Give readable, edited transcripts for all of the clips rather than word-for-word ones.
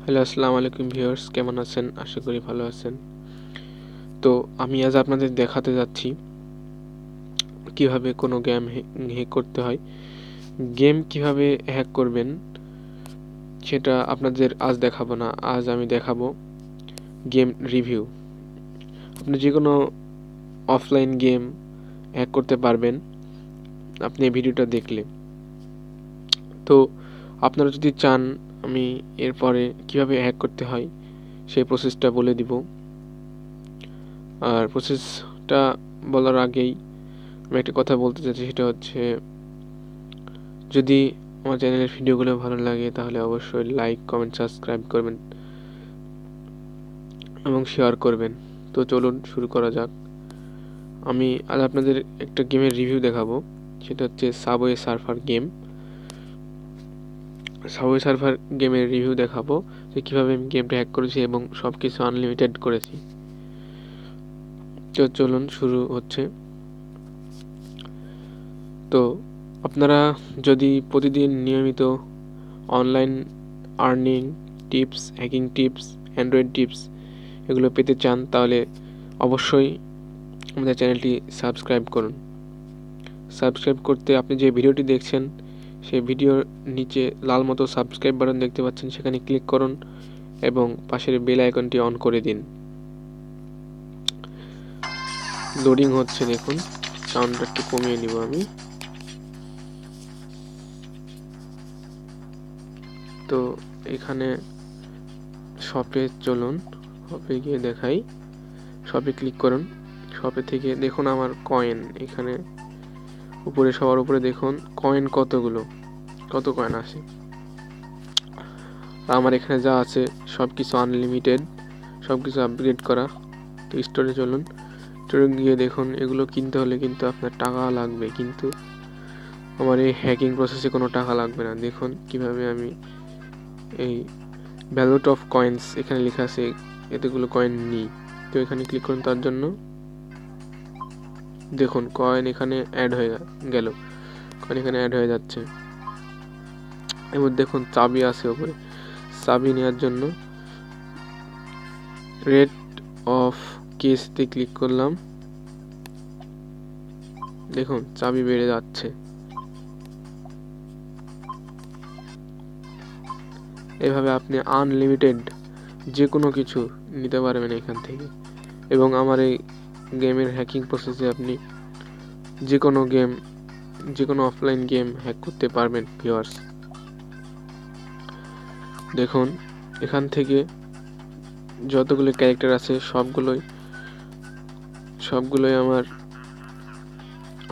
Hello, আসসালামু আলাইকুম viewers, কেমন আছেন? আশা করি ভালো আছেন। তো আমি আজ আপনাদের দেখাতে যাচ্ছি কিভাবে কোনো গেম হ্যাক করতে হয়। গেম কিভাবে হ্যাক করবেন সেটা আপনাদের আজ দেখাবো না। আজ আমি দেখাবো গেম রিভিউ। আপনি যেকোনো অফলাইন গেম হ্যাক করতে পারবেন আপনি এই ভিডিওটা দেখলে। তো আপনারা যদি চান আমি এরপরে কিভাবে হ্যাক করতে হয় সেই প্রসেসটা বলে দিব। আর প্রসেসটা বলার আগেই আমি একটা কথা বলতে চাচ্ছি, সেটা হচ্ছে যদি আমার চ্যানেলের ভিডিওগুলো ভালো লাগে তাহলে অবশ্যই লাইক, কমেন্ট, সাবস্ক্রাইব করবেন এবং শেয়ার করবেন। তো চলুন শুরু করা যাক। আমি আজ আপনাদের একটা গেমের রিভিউ দেখাবো, সেটা হচ্ছে subway surfer game. Subway surfer গেমের রিভিউ দেখাবো যে কীভাবে আমি গেমটা হ্যাক করেছি এবং সব কিছু আনলিমিটেড করেছি। তো চলুন শুরু হচ্ছে। তো আপনারা যদি প্রতিদিন নিয়মিত online earning tips, hacking tips, Android tips এগুলো পেতে চান তাহলে অবশ্যই আমাদের চ্যানেলটি সাবস্ক্রাইব করুন। সাবস্ক্রাইব করতে আপনি যে ভিডিওটি দেখছেন সেই ভিডিওর নিচে লাল মতো সাবস্ক্রাইব বাটন দেখতে পাচ্ছেন, সেখানে ক্লিক করুন এবং পাশের বেল আইকনটি অন করে দিন। লোডিং হচ্ছে, দেখুন। সাউন্ডটা একটু কমিয়ে নিব আমি। তো এখানে শপে চলুন, শপে গিয়ে দেখাই। শপে ক্লিক করুন। শপে থেকে দেখুন আমার কয়েন, এখানে উপরে সবার উপরে দেখুন কয়েন কত কয়েন আছে। আমার এখানে যা আছে সব কিছু আনলিমিটেড, সব কিছু আপগ্রেড করা। তো স্টোরে চলুন, স্টোরে গিয়ে দেখুন এগুলো কিনতে হলে কিন্তু আপনার টাকা লাগবে, কিন্তু আমার এই হ্যাকিং প্রসেসে কোনো টাকা লাগবে না। দেখুন কিভাবে আমি এই ভ্যালুট অফ কয়েন্স এখানে লেখা আছে, এতগুলো কয়েন নিই। তো এখানে ক্লিক করুন, তার জন্য দেখুন কয়েন এখানে অ্যাড হয়ে গেল, কয়েন এখানে অ্যাড হয়ে যাচ্ছে। এবার দেখুন চাবি আছে উপরে, চাবি নেওয়ার জন্য রেট অফ কেসতে ক্লিক করলাম। দেখুন চাবি বেড়ে যাচ্ছে। এভাবে আপনি আনলিমিটেড যে কোনো কিছু নিতে পারবেন এখান থেকে। এবং আমার এই গেমের হ্যাকিং প্রসেসে আপনি যে কোনো গেম, যে কোনো অফলাইন গেম হ্যাক করতে পারবেন ভিউয়ার্স। দেখুন এখান থেকে যতগুলো ক্যারেক্টার আছে সবগুলোই আমার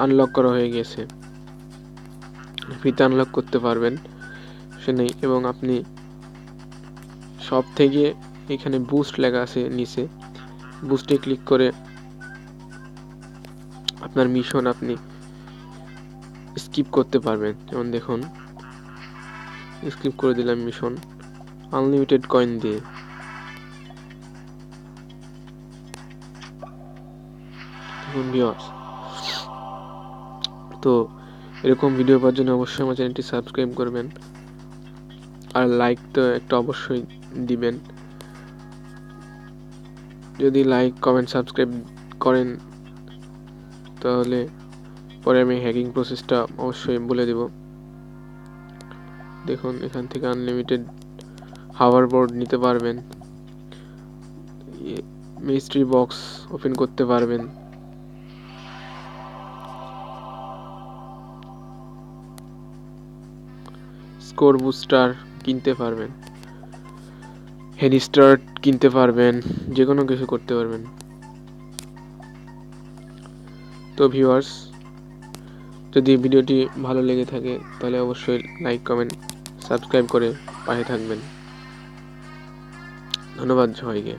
আনলক করা হয়ে গেছে। ফ্রিতে আনলক করতে পারবেন সে নেই। এবং আপনি সব থেকে এখানে বুস্ট লেখা আছে নিচে, বুস্টে ক্লিক করে আপনার মিশন আপনি স্কিপ করতে পারবেন। যেমন দেখুন স্কিপ করে দিলাম মিশন আনলিমিটেড কয়েন দিয়ে। দেখুন ভিউয়ার্স, তো এরকম ভিডিও পাওয়ার জন্য অবশ্যই আমার চ্যানেলটি সাবস্ক্রাইব করবেন আর লাইক তো একটা অবশ্যই দিবেন। যদি লাইক, কমেন্ট, সাবস্ক্রাইব করেন তাহলে পরে আমি হ্যাকিং প্রসেসটা অবশ্যই বলে দেব। দেখুন এখান থেকে আনলিমিটেড হাওয়ার বোর্ড নিতে পারবেন, মিস্ট্রি বক্স ওপেন করতে পারবেন, স্কোর বুস্টার কিনতে পারবেন, হেড স্টার্ট কিনতে পারবেন, যে কোনো কিছু করতে পারবেন। তো ভিউয়ার্স, যদি ভিডিওটি ভালো লেগে থাকে তাহলে অবশ্যই লাইক, কমেন্ট, সাবস্ক্রাইব করে পাশে থাকবেন। ধন্যবাদ সবাইকে।